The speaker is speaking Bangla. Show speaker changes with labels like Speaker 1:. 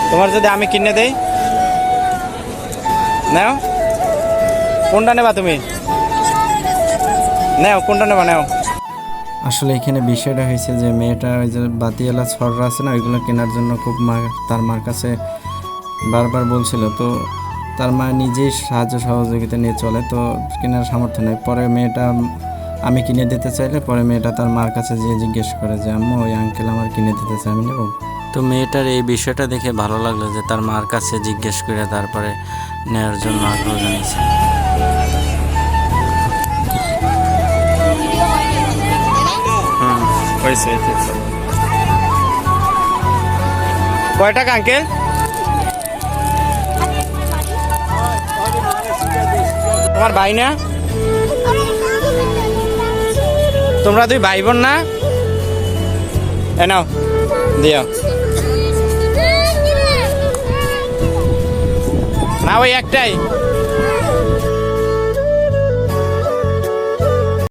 Speaker 1: তোমার যদি আমি কিনে দেই, নাও। কোনটা নেবা তুমি? নাও, কোনটা নেবা নাও। আসলে এখানে বিষয়টা হয়েছে যে মেয়েটা ওই যে বাতিওয়ালা ছড়রা আছে না, ওইগুলো কেনার জন্য খুব তার মার কাছে বারবার বলছিল। তো তার মা নিজেই সাহায্য সহযোগিতা নিয়ে চলে, তো কেনার সামর্থ্য নেই। পরে মেয়েটা আমি কিনে দিতে চাইলে পরে মেয়েটা তার মার কাছে যেয়ে জিজ্ঞেস করে যে আম্মু ওই আঙ্কেল আমার কিনে দিতে চাই, আমি নেব? তো মেয়েটার এই বিষয়টা দেখে ভালো লাগলো যে তার মার কাছে জিজ্ঞেস করে তারপরে নেওয়ার জন্য আগ্রহ জানিয়েছে। কয় টাকা আঙ্কেল? তোমার ভাই না? তোমরা দুই ভাই বোন না? এ নাও, দিও না। ওই একটাই।